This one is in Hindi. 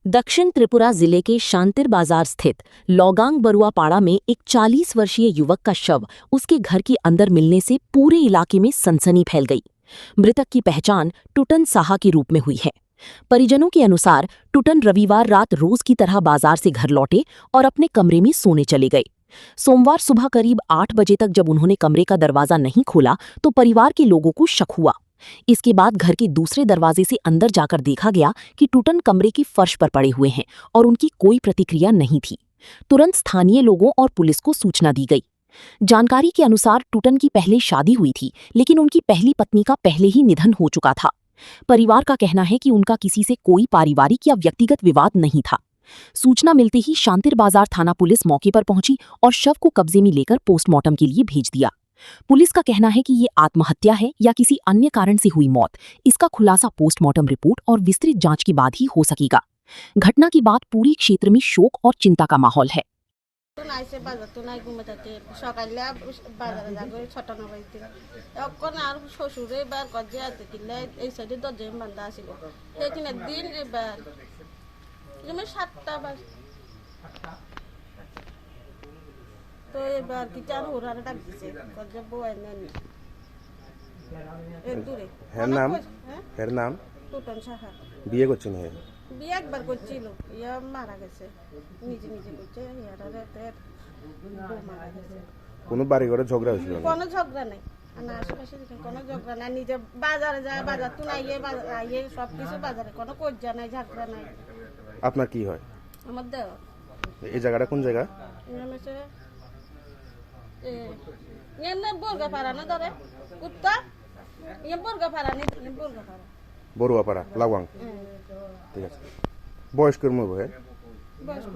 दक्षिण त्रिपुरा जिले के शांतिर बाजार स्थित लौगांग बरुआ पाड़ा में एक 40 वर्षीय युवक का शव उसके घर के अंदर मिलने से पूरे इलाके में सनसनी फैल गई। मृतक की पहचान टुटन साहा के रूप में हुई है। परिजनों के अनुसार टुटन रविवार रात रोज की तरह बाजार से घर लौटे और अपने कमरे में सोने चले गए। सोमवार सुबह करीब 8 बजे तक जब उन्होंने कमरे का दरवाजा नहीं खोला तो परिवार के लोगों को शक हुआ। इसके बाद घर के दूसरे दरवाजे से अंदर जाकर देखा गया कि टुटन कमरे की फर्श पर पड़े हुए हैं और उनकी कोई प्रतिक्रिया नहीं थी। तुरंत स्थानीय लोगों और पुलिस को सूचना दी गई। जानकारी के अनुसार टुटन की पहले शादी हुई थी, लेकिन उनकी पहली पत्नी का पहले ही निधन हो चुका था। परिवार का कहना है कि उनका किसी से कोई पारिवारिक या व्यक्तिगत विवाद नहीं था। सूचना मिलते ही शांतिर बाजार थाना पुलिस मौके पर पहुंची और शव को कब्जे में लेकर पोस्टमार्टम के लिए भेज दिया। पुलिस का कहना है कि ये आत्महत्या है या किसी अन्य कारण से हुई मौत, इसका खुलासा पोस्टमार्टम रिपोर्ट और विस्तृत जांच के बाद ही हो सकेगा। घटना के बाद पूरे क्षेत्र में शोक और चिंता का माहौल है। তো এবার কি চার হোরারে ডাক দিছে কজে বই নেন এর দূরে এর নাম টুটন সাহা বিয়ে করছেন হে বিয়ে একবার করছিল ইয়া মারা গেছে নিজে নিজে করছে ইয়ারে তের বউ মারা গেছে কোনো বাড়ি ঘরে ঝগড়া হয়েছিল কোনো ঝগড়া নাই না আশেপাশে কোনো ঝগড়া নাই নিজে বাজারে যায় বাজার তো নাই আইয়ে সব কিছু বাজারে কোনো কজ্জা নাই ঝগড়া নাই। আপনার কি হয়? আমার দেও এই জায়গাটা কোন জায়গা? এমনি বোরগাপাড়া না ধরে কুত্তা বোরগাপাড়া নেই বোরগাপাড়া বড়ুয়াপাড়া লাওয়াং। ঠিক আছে, বয়স্কের মধ্যে বয়স্ক